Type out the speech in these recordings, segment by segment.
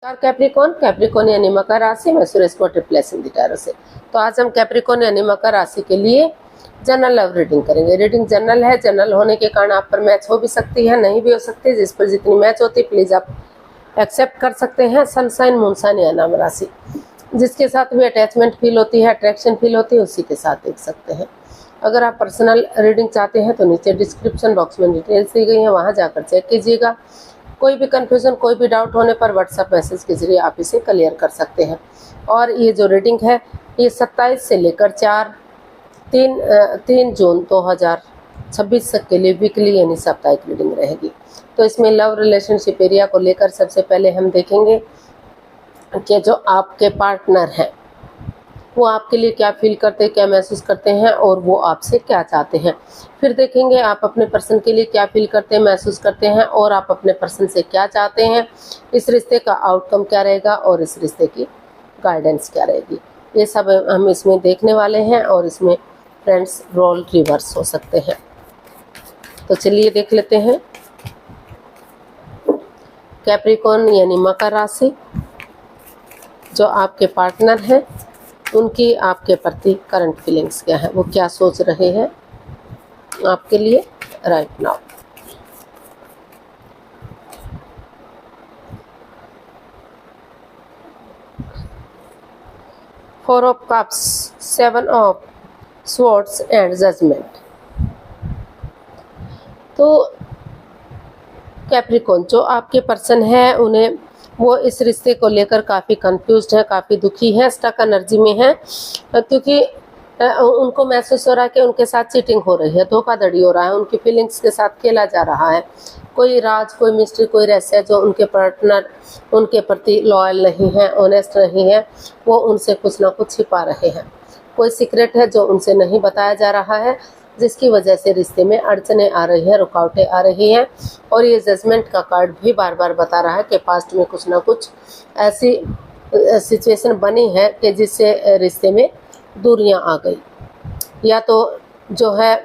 Capricorn Capricorn यानी मकर राशि में सुरेश को ट्रिप्लेस इन द टैरो से। तो आज हम कैप्रिकॉन यानी मकर राशि के लिए जनरल लव रीडिंग करेंगे। रीडिंग जनरल है, जनरल होने के कारण आप पर मैच हो भी सकती है, नहीं भी हो सकती। जिस पर जितनी मैच होती प्लीज आप एक्सेप्ट कर सकते हैं। सनसाइन मूनसाइन या नाम राशि जिसके साथ भी अटैचमेंट फील होती है, अट्रैक्शन फील होती है, उसी के साथ देख सकते हैं। अगर आप पर्सनल रीडिंग चाहते हैं तो नीचे डिस्क्रिप्शन बॉक्स में डिटेल्स दी गई हैं, वहाँ जाकर चेक कीजिएगा। कोई भी कन्फ्यूज़न, कोई भी डाउट होने पर व्हाट्सएप मैसेज के जरिए आप इसे क्लियर कर सकते हैं। और ये जो रीडिंग है ये 27 से लेकर 3 जून 2026 तक के लिए वीकली यानी साप्ताहिक रीडिंग रहेगी। तो इसमें लव रिलेशनशिप एरिया को लेकर सबसे पहले हम देखेंगे कि जो आपके पार्टनर हैं वो आपके लिए क्या फील करते हैं, क्या महसूस करते हैं और वो आपसे क्या चाहते हैं। फिर देखेंगे आप अपने पर्सन के लिए क्या फील करते हैं, महसूस करते हैं और आप अपने पर्सन से क्या चाहते हैं। इस रिश्ते का आउटकम क्या रहेगा और इस रिश्ते की गाइडेंस क्या रहेगी, ये सब हम इसमें देखने वाले हैं। और इसमें फ्रेंड्स रोल रिवर्स हो सकते हैं। तो चलिए देख लेते हैं। कैप्रिकॉन यानी मकर राशि, जो आपके पार्टनर हैं उनकी आपके प्रति करंट फीलिंग्स क्या है, वो क्या सोच रहे हैं आपके लिए right now. Four of cups, 7 ऑफ स्वॉर्ड्स एंड जजमेंट। तो कैप्रिकॉन जो आपके पर्सन है उन्हें वो इस रिश्ते को लेकर काफ़ी कंफ्यूज्ड है, काफ़ी दुखी है, स्टक एनर्जी में है, क्योंकि उनको महसूस हो रहा है कि उनके साथ चीटिंग हो रही है, धोखाधड़ी हो रहा है, उनकी फीलिंग्स के साथ खेला जा रहा है। कोई राज, कोई मिस्ट्री, कोई रहस्य जो उनके पार्टनर उनके प्रति लॉयल नहीं है, ऑनेस्ट नहीं है, वो उनसे कुछ ना कुछ छिपा रहे हैं। कोई सीक्रेट है जो उनसे नहीं बताया जा रहा है, जिसकी वजह से रिश्ते में अड़चनें आ रही हैं, रुकावटें आ रही हैं। और ये जजमेंट का कार्ड भी बार बार बता रहा है कि पास्ट में कुछ ना कुछ ऐसी सिचुएशन बनी है कि जिससे रिश्ते में दूरियां आ गई। या तो जो है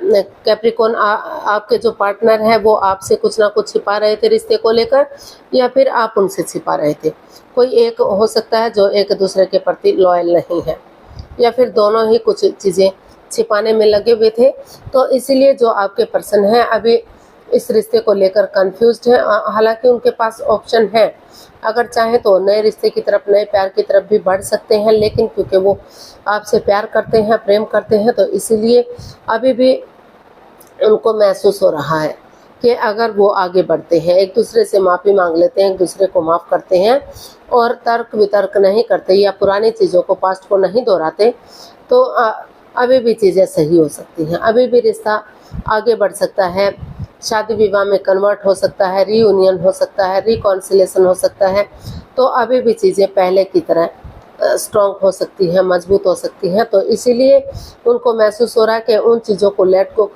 कैप्रिकॉन आपके जो पार्टनर है वो आपसे कुछ ना कुछ छिपा रहे थे रिश्ते को लेकर, या फिर आप उनसे छिपा रहे थे। कोई एक हो सकता है जो एक दूसरे के प्रति लॉयल नहीं है, या फिर दोनों ही कुछ चीज़ें छिपाने में लगे हुए थे। तो इसीलिए जो आपके पर्सन हैं अभी इस रिश्ते को लेकर कंफ्यूज्ड हैं। हालांकि उनके पास ऑप्शन है, अगर चाहें तो नए रिश्ते की तरफ, नए प्यार की तरफ भी बढ़ सकते हैं, लेकिन क्योंकि वो आपसे प्यार करते हैं, प्रेम करते हैं, तो इसीलिए अभी भी उनको महसूस हो रहा है कि अगर वो आगे बढ़ते हैं, एक दूसरे से माफ़ी मांग लेते हैं, एक दूसरे को माफ़ करते हैं और तर्क वितर्क नहीं करते या पुरानी चीज़ों को, पास्ट को नहीं दोहराते, तो अभी भी चीज़ें सही हो सकती हैं। अभी भी रिश्ता आगे बढ़ सकता है, शादी विवाह में कन्वर्ट हो सकता है, रीयूनियन हो सकता है, रिकॉन्सिलेशन हो सकता है। तो अभी भी चीज़ें पहले की तरह स्ट्रॉन्ग हो सकती हैं, मजबूत हो सकती हैं। तो इसीलिए उनको महसूस हो रहा है कि उन चीज़ों को लेट को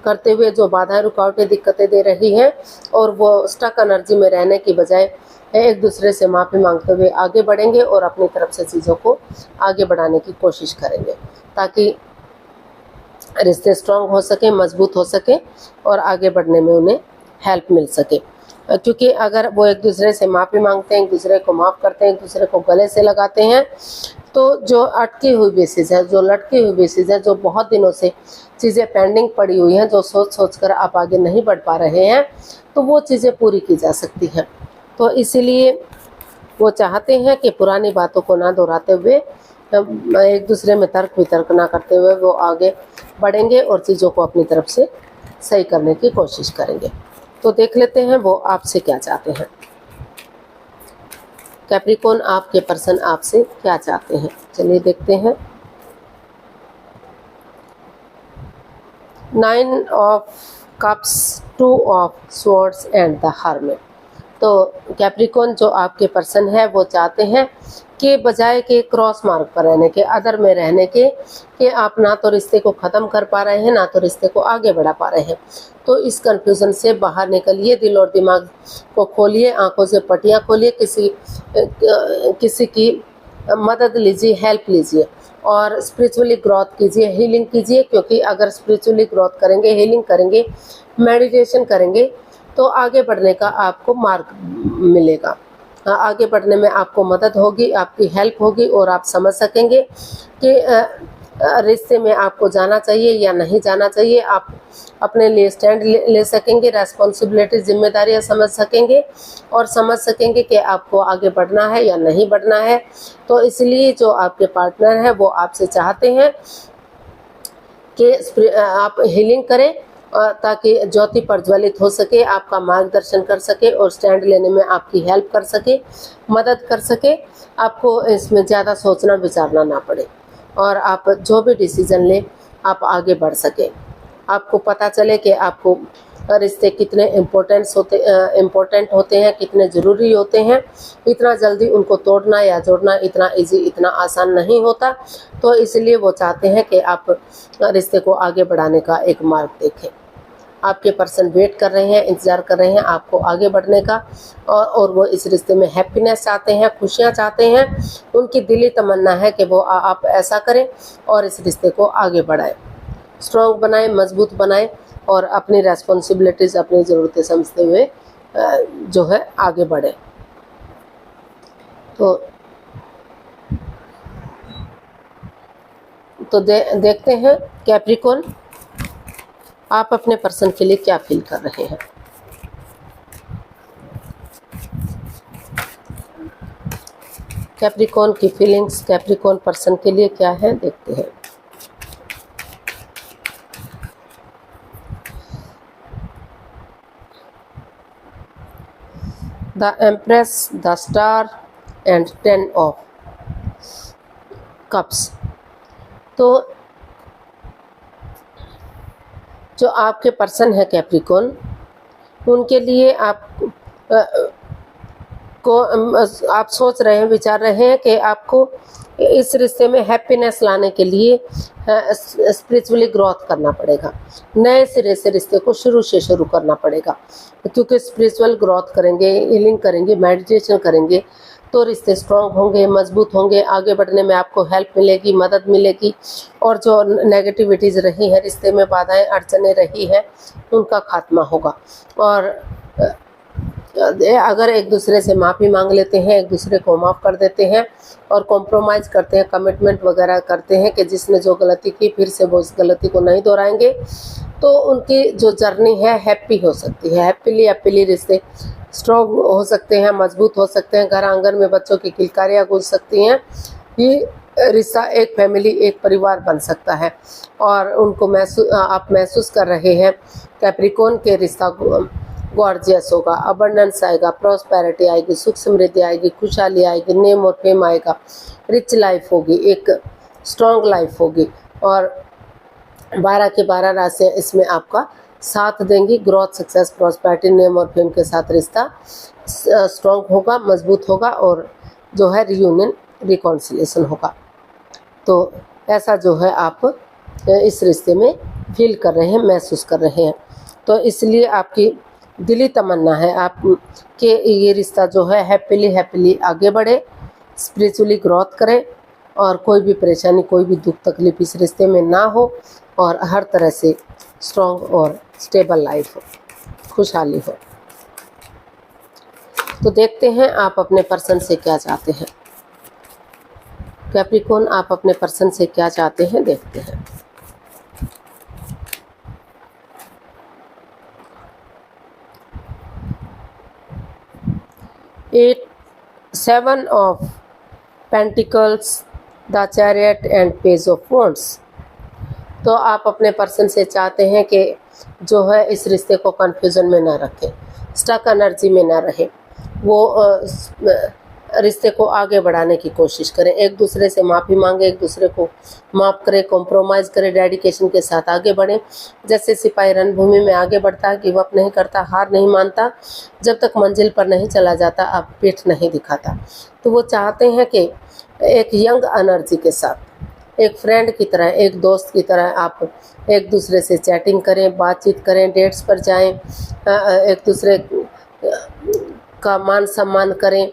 करते हुए जो बाधाएं, रुकावटें, दिक्कतें दे रही हैं, और वो स्टक एनर्जी में रहने की बजाय एक दूसरे से माफ़ी मांगते हुए आगे बढ़ेंगे और अपनी तरफ से चीज़ों को आगे बढ़ाने की कोशिश करेंगे, ताकि रिश्ते स्ट्रॉन्ग हो सके, मजबूत हो सके और आगे बढ़ने में उन्हें हेल्प मिल सके। क्योंकि अगर वो एक दूसरे से माफ़ी मांगते हैं, एक दूसरे को माफ़ करते हैं, एक दूसरे को गले से लगाते हैं, तो जो अटकी हुई बेसिस है, जो लटकी हुई बेसिस है, जो बहुत दिनों से चीज़ें पेंडिंग पड़ी हुई हैं, जो सोच सोच कर आप आगे नहीं बढ़ पा रहे हैं, तो वो चीज़ें पूरी की जा सकती हैं। तो इसीलिए वो चाहते हैं कि पुरानी बातों को ना दोहराते हुए, एक दूसरे में तर्क वितर्क ना करते हुए वो आगे बढ़ेंगे और चीज़ों को अपनी तरफ से सही करने की कोशिश करेंगे। तो देख लेते हैं वो आपसे क्या चाहते हैं। कैप्रिकॉन आपके पर्सन आपसे क्या चाहते हैं, चलिए देखते हैं। 9 of cups, 2 of swords and the hermit. तो कैप्रिकॉन जो आपके पर्सन है वो चाहते हैं कि बजाय के क्रॉस मार्ग पर रहने के, अदर में रहने के, कि आप ना तो रिश्ते को ख़त्म कर पा रहे हैं, ना तो रिश्ते को आगे बढ़ा पा रहे हैं। तो इस कन्फ्यूज़न से बाहर निकलिए, दिल और दिमाग को खोलिए, आंखों से पट्टियाँ खोलिए, किसी की मदद लीजिए, हेल्प लीजिए और स्पिरिचुअली ग्रोथ कीजिए, हीलिंग कीजिए। क्योंकि अगर स्पिरिचुअली ग्रोथ करेंगे, हीलिंग करेंगे, मेडिटेशन करेंगे, तो आगे बढ़ने का आपको मार्ग मिलेगा। आगे बढ़ने में आपको मदद होगी, आपकी हेल्प होगी और आप समझ सकेंगे कि रिश्ते में आपको जाना चाहिए या नहीं जाना चाहिए। आप अपने लिए स्टैंड ले सकेंगे, रेस्पॉन्सिबिलिटी जिम्मेदारियां समझ सकेंगे और समझ सकेंगे कि आपको आगे बढ़ना है या नहीं बढ़ना है। तो इसलिए जो आपके पार्टनर है वो आपसे चाहते हैं कि आप हीलिंग करें ताकि ज्योति प्रज्वलित हो सके, आपका मार्गदर्शन कर सके और स्टैंड लेने में आपकी हेल्प कर सके, मदद कर सके। आपको इसमें ज़्यादा सोचना विचारना ना पड़े और आप जो भी डिसीज़न लें आप आगे बढ़ सकें। आपको पता चले कि आपको रिश्ते कितने इम्पोर्टेंट होते हैं, कितने ज़रूरी होते हैं। इतना जल्दी उनको तोड़ना या जोड़ना इतना इजी, इतना आसान नहीं होता। तो इसलिए वो चाहते हैं कि आप रिश्ते को आगे बढ़ाने का एक मार्ग देखें। आपके पर्सन वेट कर रहे हैं, इंतज़ार कर रहे हैं आपको आगे बढ़ने का और वो इस रिश्ते में हैप्पीनेस चाहते हैं, खुशियाँ चाहते हैं। उनकी दिली तमन्ना है कि वो आप ऐसा करें और इस रिश्ते को आगे बढ़ाएं, स्ट्रॉन्ग बनाएं, मजबूत बनाएं और अपनी रेस्पॉन्सिबिलिटीज़, अपनी ज़रूरतें समझते हुए जो है आगे बढ़ें। तो देखते हैं कैप्रिकॉर्न, आप अपने पर्सन के लिए क्या फील कर रहे हैं। कैप्रिकॉर्न की फीलिंग्स कैप्रिकॉर्न पर्सन के लिए क्या है, देखते हैं। The empress, the star and 10 of cups. तो जो आपके पर्सन है कैप्रिकॉर्न, उनके लिए आप सोच रहे हैं, विचार रहे हैं कि आपको इस रिश्ते में हैप्पीनेस लाने के लिए स्पिरिचुअली ग्रोथ करना पड़ेगा। नए सिरे से रिश्ते को शुरू से शुरू करना पड़ेगा, क्योंकि स्पिरिचुअल ग्रोथ करेंगे, हीलिंग करेंगे, मेडिटेशन करेंगे तो रिश्ते स्ट्रॉन्ग होंगे, मजबूत होंगे। आगे बढ़ने में आपको हेल्प मिलेगी, मदद मिलेगी और जो नेगेटिविटीज़ रही हैं, रिश्ते में बाधाएं अड़चनें रही हैं, उनका खात्मा होगा। और अगर एक दूसरे से माफ़ी मांग लेते हैं, एक दूसरे को माफ़ कर देते हैं और कॉम्प्रोमाइज़ करते हैं, कमिटमेंट वगैरह करते हैं कि जिसने जो गलती की फिर से वो इस गलती को नहीं दोहराएंगे, तो उनकी जो जर्नी है हैप्पी हो सकती है। हैप्पीली रिश्ते स्ट्रॉन्ग हो सकते हैं, मजबूत हो सकते हैं। घर आंगन में बच्चों की किलकारियाँ गूंज सकती हैं। ये रिश्ता एक फैमिली, एक परिवार बन सकता है और उनको आप महसूस कर रहे हैं कैप्रिकॉर्न के रिश्ता गॉर्जियस होगा, अबंडेंस आएगा, प्रॉस्पेरिटी आएगी, सुख समृद्धि आएगी, खुशहाली आएगी, नेम और फेम आएगा, रिच लाइफ होगी, एक स्ट्रॉन्ग लाइफ होगी और 12 की 12 राशियाँ इसमें आपका साथ देंगी। ग्रोथ, सक्सेस, प्रॉस्पेरिटी, नेम और फेम के साथ रिश्ता स्ट्रॉन्ग होगा, मजबूत होगा और जो है रियूनियन, रिकॉन्सिलिएशन होगा। तो ऐसा जो है आप इस रिश्ते में फील कर रहे हैं, महसूस कर रहे हैं। तो इसलिए आपकी दिली तमन्ना है आप कि ये रिश्ता जो है हैप्पीली आगे बढ़े, स्पिरिचुअली ग्रोथ करे और कोई भी परेशानी, कोई भी दुख तकलीफ इस रिश्ते में ना हो और हर तरह से स्ट्रॉन्ग और स्टेबल लाइफ हो, खुशहाली हो। तो देखते हैं आप अपने पर्सन से क्या चाहते हैं। कैप्रिकॉर्न, आप अपने पर्सन से क्या चाहते हैं, देखते हैं। एट, 7 ऑफ pentacles, the chariot and page of wands. तो आप अपने पर्सन से चाहते हैं कि जो है इस रिश्ते को कन्फ्यूज़न में ना रखें, स्टक एनर्जी में ना रहे, वो रिश्ते को आगे बढ़ाने की कोशिश करें, एक दूसरे से माफ़ी मांगे, एक दूसरे को माफ़ करें, कॉम्प्रोमाइज़ करें, डेडिकेशन के साथ आगे बढ़ें। जैसे सिपाही रणभूमि में आगे बढ़ता है, गिव अप नहीं करता, हार नहीं मानता, जब तक मंजिल पर नहीं चला जाता आप पीठ नहीं दिखाता। तो वो चाहते हैं कि एक यंग एनर्जी के साथ, एक फ्रेंड की तरह, एक दोस्त की तरह आप एक दूसरे से चैटिंग करें, बातचीत करें, डेट्स पर जाएं, एक दूसरे का मान सम्मान करें,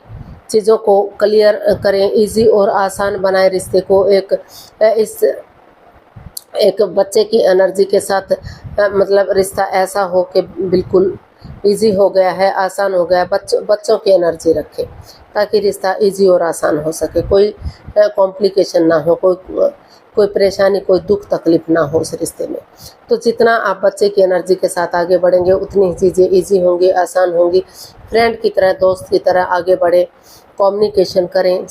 चीज़ों को क्लियर करें, इजी और आसान बनाएं रिश्ते को। एक बच्चे की एनर्जी के साथ मतलब रिश्ता ऐसा हो कि बिल्कुल इजी हो गया है, आसान हो गया है, बच्चों की एनर्जी रखें। ताकि रिश्ता इजी और आसान हो सके, कोई कॉम्प्लिकेशन ना हो, कोई परेशानी, कोई दुख तकलीफ ना हो उस रिश्ते में। तो जितना आप बच्चे की एनर्जी के साथ आगे बढ़ेंगे उतनी ही चीज़ें ईजी होंगी, आसान होंगी। फ्रेंड की तरह, दोस्त की तरह आगे बढ़े, कम्युनिकेशन करें,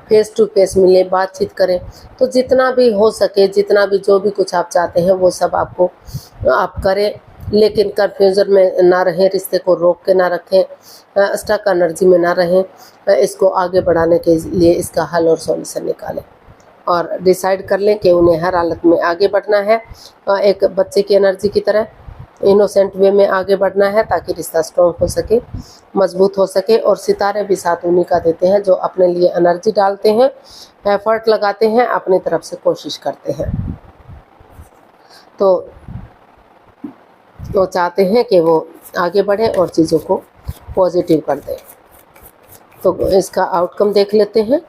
फेस टू फेस मिलें, बातचीत करें। तो जितना भी हो सके, जितना भी जो भी कुछ आप चाहते हैं वो सब आप करें, लेकिन कन्फ्यूज़न में ना रहें, रिश्ते को रोक के ना रखें, स्टक एनर्जी में ना रहें। इसको आगे बढ़ाने के लिए इसका हल और सॉल्यूशन निकालें और डिसाइड कर लें कि उन्हें हर हालत में आगे बढ़ना है, एक बच्चे की एनर्जी की तरह इनोसेंट वे में आगे बढ़ना है, ताकि रिश्ता स्ट्रॉन्ग हो सके, मजबूत हो सके। और सितारे भी साथ उन्हीं का देते हैं जो अपने लिए एनर्जी डालते हैं, एफर्ट लगाते हैं, अपनी तरफ से कोशिश करते हैं। तो वो चाहते हैं कि वो आगे बढ़े और चीज़ों को पॉजिटिव कर दें। तो इसका आउटकम देख लेते हैं।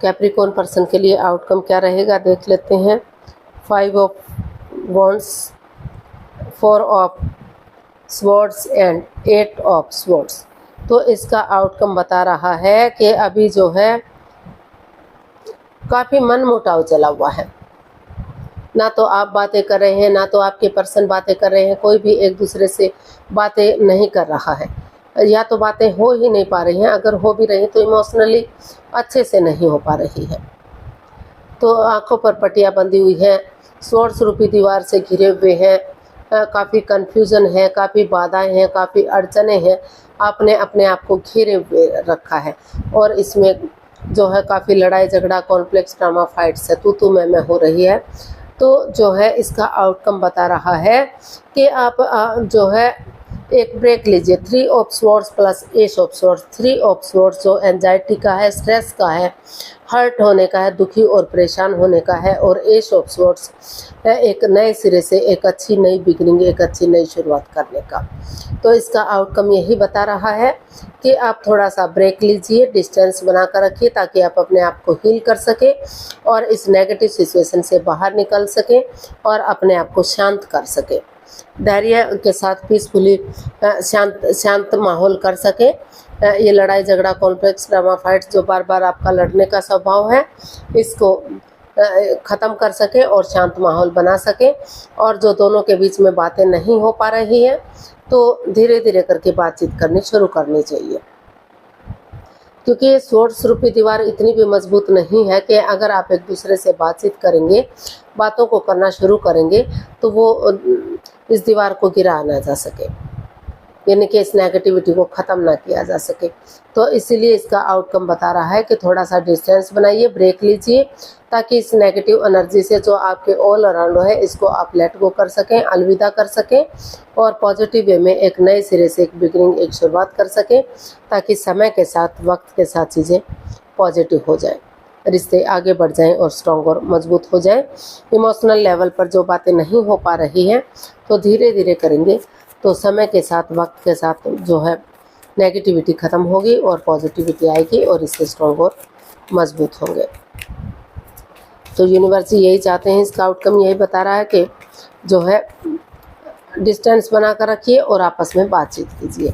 कैप्रिकॉर्न पर्सन के लिए आउटकम क्या रहेगा देख लेते हैं। 5 of wands, 4 of swords and 8 of swords. तो इसका आउटकम बता रहा है कि अभी जो है काफ़ी मन मुटाव चला हुआ है, ना तो आप बातें कर रहे हैं, ना तो आपके पर्सन बातें कर रहे हैं, कोई भी एक दूसरे से बातें नहीं कर रहा है, या तो बातें हो ही नहीं पा रही हैं, अगर हो भी रही तो इमोशनली अच्छे से नहीं हो पा रही है। तो आंखों पर पट्टियाँ बंधी हुई हैं, सोर्स रूपी दीवार से घिरे हुए हैं, काफ़ी कन्फ्यूज़न है, काफ़ी बाधाएं हैं, काफ़ी अड़चने हैं, आपने अपने आप को घेरे हुए रखा है। और इसमें जो है काफ़ी लड़ाई झगड़ा, कॉन्फ्लिक्ट, ड्रामा, फाइट्स है, तू मैं हो रही है। तो जो है इसका आउटकम बता रहा है कि आप जो है एक ब्रेक लीजिए। 3 of swords plus S of swords. 3 of swords जो एंजाइटी का है, स्ट्रेस का है, हर्ट होने का है, दुखी और परेशान होने का है। और एस ऑफ स्वॉर्ड्स एक नए सिरे से एक अच्छी नई बिगनिंग, एक अच्छी नई शुरुआत करने का। तो इसका आउटकम यही बता रहा है कि आप थोड़ा सा ब्रेक लीजिए, डिस्टेंस बना कर रखिए, ताकि आप अपने आप को हील कर सकें और इस नेगेटिव सिचुएशन से बाहर निकल सकें और अपने आप को शांत कर सकें, धैर्य के साथ पीसफुली शांत माहौल कर सके। ये लड़ाई झगड़ा, कॉन्फ्लिक्ट, ड्रामा, फाइट्स जो बार बार आपका लड़ने का स्वभाव है, इसको ख़त्म कर सके और शांत माहौल बना सके। और जो दोनों के बीच में बातें नहीं हो पा रही हैं, तो धीरे धीरे करके बातचीत करनी शुरू करनी चाहिए, क्योंकि ये सोर्स रूपी दीवार इतनी भी मजबूत नहीं है कि अगर आप एक दूसरे से बातचीत करेंगे, बातों को करना शुरू करेंगे, तो वो इस दीवार को गिरा ना जा सके, यानी कि इस नेगेटिविटी को ख़त्म ना किया जा सके। तो इसीलिए इसका आउटकम बता रहा है कि थोड़ा सा डिस्टेंस बनाइए, ब्रेक लीजिए, ताकि इस नेगेटिव एनर्जी से जो आपके ऑल अराउंड है इसको आप लेट गो कर सकें, अलविदा कर सकें और पॉजिटिव वे में एक नए सिरे से एक बिगनिंग, एक शुरुआत कर सकें, ताकि समय के साथ, वक्त के साथ चीज़ें पॉजिटिव हो जाएं, रिश्ते आगे बढ़ जाएं और स्ट्रॉन्ग और मजबूत हो जाएं। इमोशनल लेवल पर जो बातें नहीं हो पा रही हैं, तो धीरे धीरे करेंगे तो समय के साथ, वक्त के साथ जो है नेगेटिविटी ख़त्म होगी और पॉजिटिविटी आएगी और इससे स्ट्रॉन्ग और मजबूत होंगे। तो यूनिवर्स यही चाहते हैं, इसका आउटकम यही बता रहा है कि जो है डिस्टेंस बना कर रखिए और आपस में बातचीत कीजिए।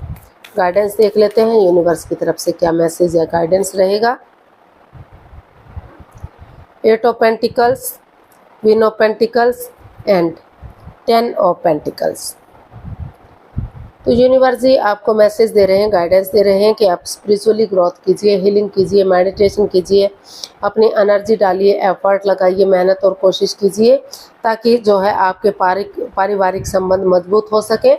गाइडेंस देख लेते हैं यूनिवर्स की तरफ से क्या मैसेज या गाइडेंस रहेगा। 8 of pentacles, queen of pentacles and 10 of pentacles. तो यूनिवर्स जी आपको मैसेज दे रहे हैं, गाइडेंस दे रहे हैं कि आप स्पिरिचुअली ग्रोथ कीजिए, हीलिंग कीजिए, मेडिटेशन कीजिए, अपनी एनर्जी डालिए, एफर्ट लगाइए, मेहनत और कोशिश कीजिए, ताकि जो है आपके पारिवारिक संबंध मजबूत हो सके,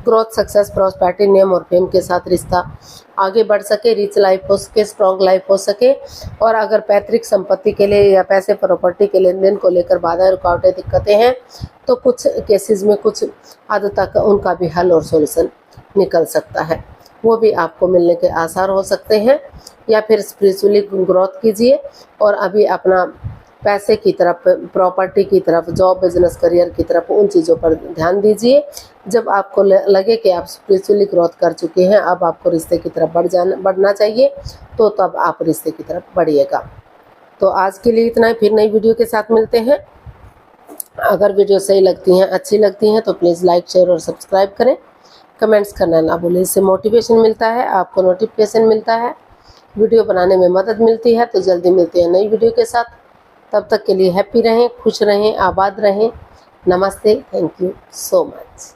ग्रोथ, सक्सेस, प्रॉस्पेरिटी, नेम और फेम के साथ रिश्ता आगे बढ़ सके, रिच लाइफ हो सके, स्ट्रॉन्ग लाइफ हो सके। और अगर पैतृक संपत्ति के लिए या पैसे प्रॉपर्टी के लेन देन को लेकर बाधाएं, रुकावटें, दिक्कतें हैं, तो कुछ केसेस में कुछ हद तक उनका भी हल और सॉल्यूशन निकल सकता है, वो भी आपको मिलने के आसार हो सकते हैं। या फिर स्पिरिचुअली ग्रोथ कीजिए और अभी अपना पैसे की तरफ, प्रॉपर्टी की तरफ, जॉब, बिजनेस, करियर की तरफ, उन चीज़ों पर ध्यान दीजिए। जब आपको लगे कि आप स्पिरिचुअली ग्रोथ कर चुके हैं, अब आपको रिश्ते की तरफ बढ़ना चाहिए, तो तब आप रिश्ते की तरफ बढ़िएगा। तो आज के लिए इतना ही, फिर नई वीडियो के साथ मिलते हैं। अगर वीडियो सही लगती हैं, अच्छी लगती हैं, तो प्लीज़ लाइक, शेयर और सब्सक्राइब करें। कमेंट्स करना ना भूलें। इससे मोटिवेशन मिलता है, आपको नोटिफिकेशन मिलता है, वीडियो बनाने में मदद मिलती है। तो जल्दी मिलते हैं नई वीडियो के साथ। तब तक के लिए हैप्पी रहें, खुश रहें, आबाद रहें। नमस्ते, थैंक यू सो मच।